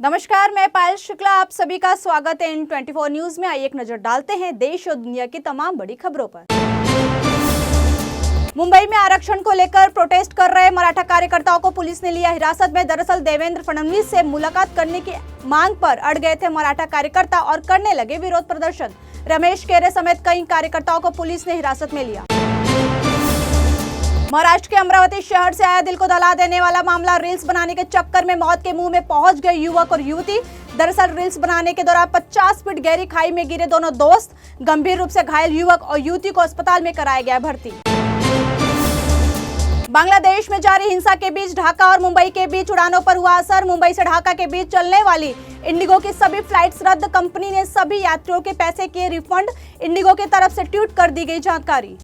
नमस्कार, मैं पायल शुक्ला, आप सभी का स्वागत है इन 24 न्यूज में। आइए एक नजर डालते हैं देश और दुनिया की तमाम बड़ी खबरों पर। मुंबई में आरक्षण को लेकर प्रोटेस्ट कर रहे मराठा कार्यकर्ताओं को पुलिस ने लिया हिरासत में। दरअसल देवेंद्र फडणवीस से मुलाकात करने की मांग पर अड़ गए थे मराठा कार्यकर्ता और करने लगे विरोध प्रदर्शन। रमेश केरे समेत कई कार्यकर्ताओं को पुलिस ने हिरासत में लिया। महाराष्ट्र के अमरावती शहर से आया दिल को दहला देने वाला मामला। रील्स बनाने के चक्कर में मौत के मुंह में पहुंच गए युवक और युवती। दरअसल रील्स बनाने के दौरान 50 फीट गहरी खाई में गिरे दोनों दोस्त। गंभीर रूप से घायल युवक और युवती को अस्पताल में कराया गया भर्ती। बांग्लादेश में जारी हिंसा के बीच ढाका और मुंबई के बीच उड़ानों पर हुआ असर। मुंबई से ढाका के बीच चलने वाली इंडिगो की सभी फ्लाइट्स रद्द। कंपनी ने सभी यात्रियों के पैसे किए रिफंड। इंडिगो की तरफ से ट्वीट कर दी गई जानकारी।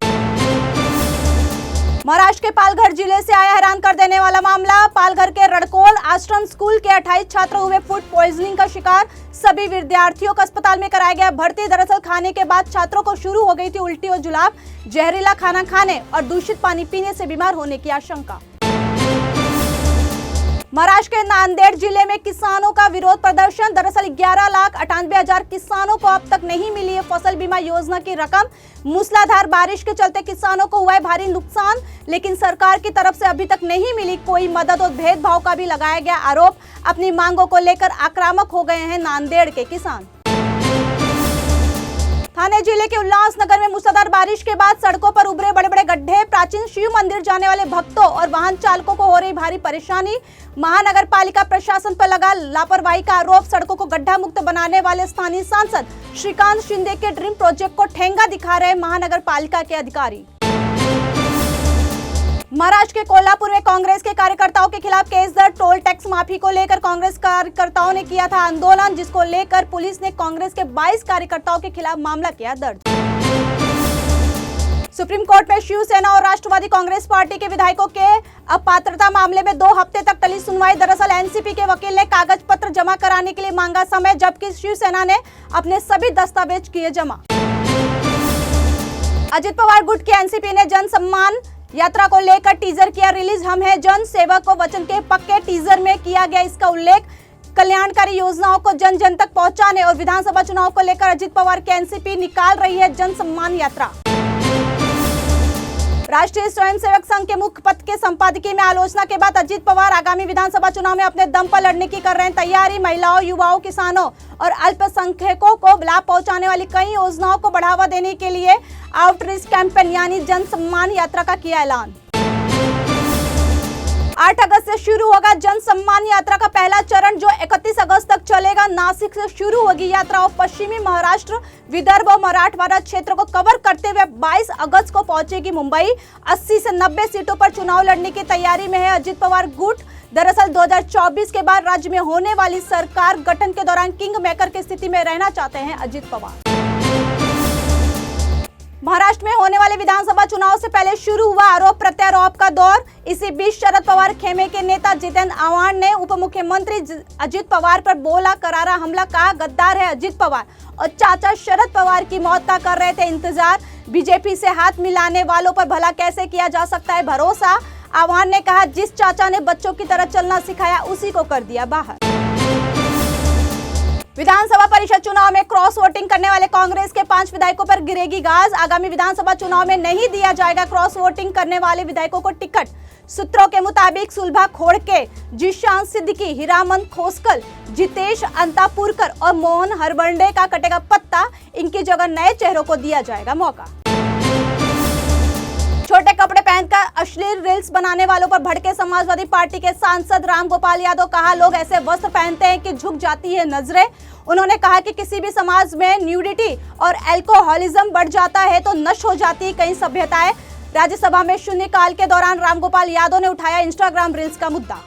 महाराष्ट्र के पालघर जिले से आया हैरान कर देने वाला मामला। पालघर के रड़कोल आश्रम स्कूल के 28 छात्र हुए फूड पॉइजनिंग का शिकार। सभी विद्यार्थियों को अस्पताल में कराया गया भर्ती। दरअसल खाने के बाद छात्रों को शुरू हो गई थी उल्टी और जुलाब। जहरीला खाना खाने और दूषित पानी पीने से बीमार होने की आशंका। महाराष्ट्र के नांदेड़ जिले में किसानों का विरोध प्रदर्शन। दरअसल 11,98,000 किसानों को अब तक नहीं मिली है फसल बीमा योजना की रकम। मूसलाधार बारिश के चलते किसानों को हुआ है भारी नुकसान, लेकिन सरकार की तरफ से अभी तक नहीं मिली कोई मदद और भेदभाव का भी लगाया गया आरोप। अपनी मांगों को लेकर आक्रामक हो गए हैं नांदेड़ के किसान। थाने जिले के उल्लासनगर में मूसलाधार बारिश के बाद सड़कों पर उभरे बड़े बड़े गड्ढे। प्राचीन शिव मंदिर जाने वाले भक्तों और वाहन चालकों को हो रही भारी परेशानी। महानगर पालिका प्रशासन पर लगा लापरवाही का आरोप। सड़कों को गड्ढा मुक्त बनाने वाले स्थानीय सांसद श्रीकांत शिंदे के ड्रीम प्रोजेक्ट को ठेंगा दिखा रहे महानगर पालिका के अधिकारी। महाराष्ट्र के कोल्हापुर में कांग्रेस के कार्यकर्ताओं के खिलाफ केस दर्ज। टोल टैक्स माफी को लेकर कांग्रेस कार्यकर्ताओं ने किया था आंदोलन, जिसको लेकर पुलिस ने कांग्रेस के 22 कार्यकर्ताओं के खिलाफ मामला किया दर्ज। सुप्रीम कोर्ट में शिवसेना और राष्ट्रवादी कांग्रेस पार्टी के विधायकों के अपात्रता मामले में 2 हफ्ते तक टली सुनवाई। दरअसल एनसीपी के वकील ने कागज पत्र जमा कराने के लिए मांगा समय, जबकि शिवसेना ने अपने सभी दस्तावेज किए जमा। अजित पवार गुट की एनसीपी ने जन सम्मान यात्रा को लेकर टीजर किया रिलीज। हम हैं जन सेवक को वचन के पक्के। टीजर में किया गया इसका उल्लेख। कल्याणकारी योजनाओं को जन जन तक पहुंचाने और विधानसभा चुनाव को लेकर अजित पवार की एनसीपी निकाल रही है जन सम्मान यात्रा। राष्ट्रीय स्वयंसेवक संघ के मुख्य पद के संपादकीय में आलोचना के बाद अजित पवार आगामी विधानसभा चुनाव में अपने दम पर लड़ने की कर रहे हैं तैयारी। महिलाओं, युवाओं, किसानों और अल्पसंख्यकों को लाभ पहुंचाने वाली कई योजनाओं को बढ़ावा देने के लिए आउटरीच कैंपेन यानी जन सम्मान यात्रा का किया ऐलान। 8 अगस्त से शुरू होगा जन सम्मान यात्रा का पहला चरण, जो 31 अगस्त तक चलेगा। नासिक से शुरू होगी यात्रा और पश्चिमी महाराष्ट्र, विदर्भ और मराठवाड़ा क्षेत्र को कवर करते हुए 22 अगस्त को पहुंचेगी मुंबई। 80 से 90 सीटों पर चुनाव लड़ने की तैयारी में है अजित पवार गुट। दरअसल 2024 के बाद राज्य में होने वाली सरकार गठन के दौरान किंग मेकर की स्थिति में रहना चाहते हैं अजित पवार। महाराष्ट्र में होने वाले विधानसभा चुनाव से पहले शुरू हुआ आरोप प्रत्यारोप का दौर। इसी बीच शरद पवार खेमे के नेता जितेंद्र आव्हाड ने उप मुख्यमंत्री अजित पवार पर बोला करारा हमला, कहा गद्दार है अजित पवार और चाचा शरद पवार की मौत का कर रहे थे इंतजार। बीजेपी से हाथ मिलाने वालों पर भला कैसे किया जा सकता है भरोसा। आव्हाड ने कहा जिस चाचा ने बच्चों की तरह चलना सिखाया उसी को कर दिया बाहर। विधानसभा परिषद चुनाव में क्रॉस वोटिंग करने वाले कांग्रेस के 5 विधायकों पर गिरेगी गाज। आगामी विधानसभा चुनाव में नहीं दिया जाएगा क्रॉस वोटिंग करने वाले विधायकों को टिकट। सूत्रों के मुताबिक सुलभा खोड़के, जिशान सिद्दीकी, हीरामन खोसकल, जितेश अंतापुरकर और मोहन हरबंडे का कटेगा पत्ता। इनकी जगह नए चेहरों को दिया जाएगा मौका। छोटे कपड़े पहनकर अश्लील रील्स बनाने वालों पर भड़के समाजवादी पार्टी के सांसद रामगोपाल यादव। कहा लोग ऐसे वस्त्र पहनते हैं कि झुक जाती है नजरें। उन्होंने कहा कि किसी भी समाज में न्यूडिटी और एल्कोहलिज्म बढ़ जाता है तो नष्ट हो जाती है कई सभ्यताएं। राज्यसभा में शून्यकाल के दौरान रामगोपाल यादव ने उठाया इंस्टाग्राम रील्स का मुद्दा।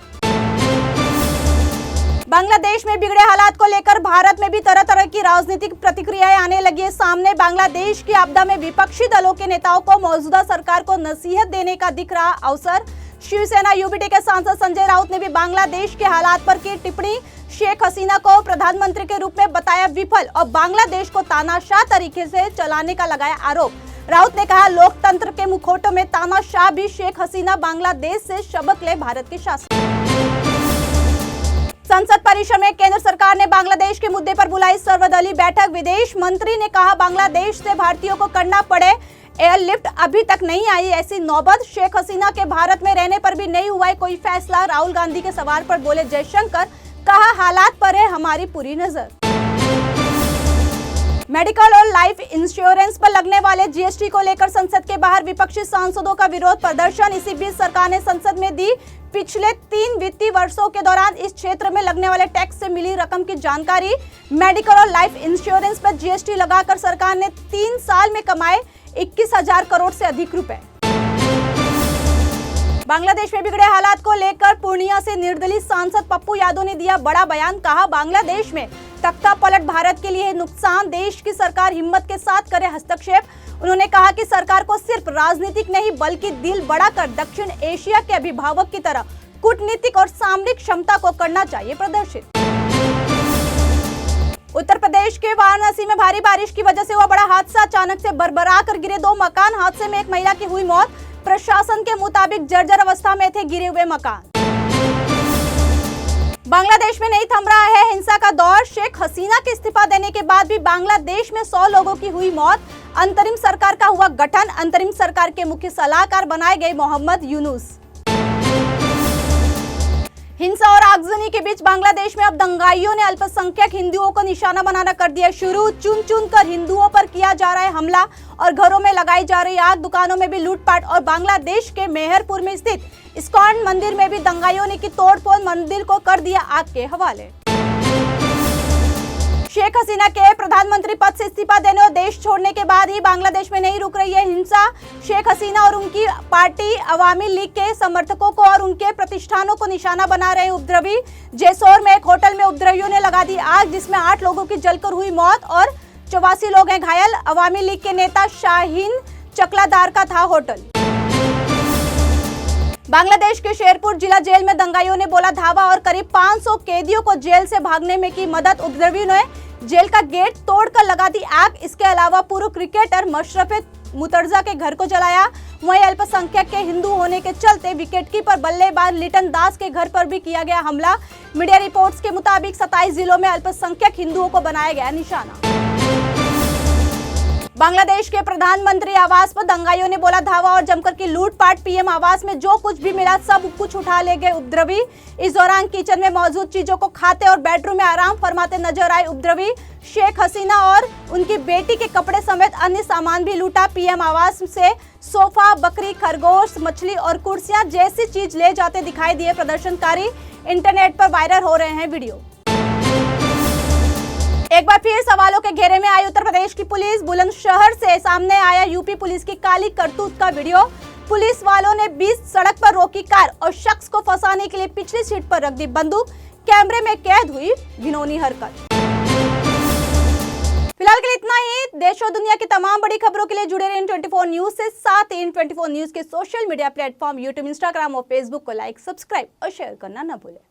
बांग्लादेश में बिगड़े हालात को लेकर भारत में भी तरह तरह की राजनीतिक प्रतिक्रियाएं आने लगी है सामने। बांग्लादेश की आपदा में विपक्षी दलों के नेताओं को मौजूदा सरकार को नसीहत देने का दिख रहा अवसर। शिवसेना यूबीटी के सांसद संजय राउत ने भी बांग्लादेश के हालात पर की टिप्पणी। शेख हसीना को प्रधानमंत्री के रूप में बताया विफल और बांग्लादेश को तानाशाह तरीके से चलाने का लगाया आरोप। राउत ने कहा लोकतंत्र के मुखौटों में तानाशाह भी शेख हसीना बांग्लादेश से सबक ले भारत के शासन। संसद परिसर में केंद्र सरकार ने बांग्लादेश के मुद्दे पर बुलाई सर्वदलीय बैठक। विदेश मंत्री ने कहा बांग्लादेश से भारतीयों को करना पड़े एयरलिफ्ट अभी तक नहीं आई ऐसी नौबत। शेख हसीना के भारत में रहने पर भी नहीं हुआ है कोई फैसला। राहुल गांधी के सवाल पर बोले जयशंकर, कहा हालात पर है हमारी पूरी नजर। मेडिकल और लाइफ इंश्योरेंस पर लगने वाले जीएसटी को लेकर संसद के बाहर विपक्षी सांसदों का विरोध प्रदर्शन। इसी बीच सरकार ने संसद में दी पिछले 3 वित्तीय वर्षों के दौरान इस क्षेत्र में लगने वाले टैक्स से मिली रकम की जानकारी। मेडिकल और लाइफ इंश्योरेंस पर जीएसटी लगाकर सरकार ने 3 साल में कमाए 21,000 करोड़ से अधिक रुपए। बांग्लादेश में बिगड़े हालात को लेकर पूर्णिया से निर्दलीय सांसद पप्पू यादव ने दिया बड़ा बयान। कहा बांग्लादेश में तख्ता पलट भारत के लिए नुकसान, देश की सरकार हिम्मत के साथ करे हस्तक्षेप। उन्होंने कहा कि सरकार को सिर्फ राजनीतिक नहीं बल्कि दिल बड़ा कर दक्षिण एशिया के अभिभावक की तरह कूटनीतिक और सामरिक क्षमता को करना चाहिए प्रदर्शित। उत्तर प्रदेश के वाराणसी में भारी बारिश की वजह से हुआ बड़ा हादसा। अचानक से बरबरा कर गिरे 2 मकान। हादसे में एक महिला की हुई मौत। प्रशासन के मुताबिक जर्जर अवस्था में थे गिरे हुए मकान। बांग्लादेश में नहीं थम रहा है हिंसा का दौर। शेख हसीना के इस्तीफा देने के बाद भी बांग्लादेश में 100 लोगों की हुई मौत। अंतरिम सरकार का हुआ गठन। अंतरिम सरकार के मुख्य सलाहकार बनाए गए मोहम्मद यूनुस। हिंसा और आगजनी के बीच बांग्लादेश में अब दंगाइयों ने अल्पसंख्यक हिंदुओं को निशाना बनाना कर दिया शुरू। चुन चुन कर हिंदुओं पर किया जा रहा है हमला और घरों में लगाई जा रही आग। दुकानों में भी लूटपाट। और बांग्लादेश के मेहरपुर में स्थित इस्कॉन मंदिर में भी दंगाइयों ने की तोड़फोड़, मंदिर को कर दिया आग के हवाले। शेख हसीना के प्रधानमंत्री पद से इस्तीफा देने और देश छोड़ने के बाद ही बांग्लादेश में नहीं रुक रही है हिंसा। शेख हसीना और उनकी पार्टी अवामी लीग के समर्थकों को और उनके प्रतिष्ठानों को निशाना बना रहे उपद्रवी। जेसौर में एक होटल में उपद्रवियों ने लगा दी आग जिसमें 8 लोगों की जलकर हुई मौत और 84 लोग हैं घायल। अवामी लीग के नेता शाहीन चकलादार का था होटल। बांग्लादेश के शेरपुर जिला जेल में दंगाइयों ने बोला धावा और करीब 500 कैदियों को जेल से भागने में की मदद। उपद्रवियों ने जेल का गेट तोड़कर लगा दी आग। इसके अलावा पूर्व क्रिकेटर मशरफे मुतर्जा के घर को जलाया। वहीं अल्पसंख्यक के हिंदू होने के चलते विकेटकीपर बल्लेबाज लिटन दास के घर पर भी किया गया हमला। मीडिया रिपोर्ट्स के मुताबिक 27 जिलों में अल्पसंख्यक हिंदुओं को बनाया गया निशाना। बांग्लादेश के प्रधानमंत्री आवास पर दंगाइयों ने बोला धावा और जमकर की लूटपाट। पीएम आवास में जो कुछ भी मिला सब कुछ उठा ले गए उपद्रवी। इस दौरान किचन में मौजूद चीजों को खाते और बेडरूम में आराम फरमाते नजर आए उपद्रवी। शेख हसीना और उनकी बेटी के कपड़े समेत अन्य सामान भी लूटा। पीएम आवास से सोफा, बकरी, खरगोश, मछली और कुर्सियां जैसी चीज ले जाते दिखाई दिए प्रदर्शनकारी। इंटरनेट पर वायरल हो रहे हैं वीडियो। एक बार फिर सवालों के घेरे में आई उत्तर प्रदेश की पुलिस। बुलंदशहर से सामने आया यूपी पुलिस की काली करतूत का वीडियो। पुलिस वालों ने बीच सड़क पर रोकी कार और शख्स को फंसाने के लिए पिछली सीट पर रख दी बंदूक। कैमरे में कैद हुई घिनौनी हरकत। फिलहाल के लिए इतना ही। देश और दुनिया की तमाम बड़ी खबरों के लिए जुड़े रहें 24 न्यूज से। साथ ही 24 न्यूज के social media platform YouTube, Instagram और फेसबुक को लाइक, सब्सक्राइब और शेयर करना न भूलें।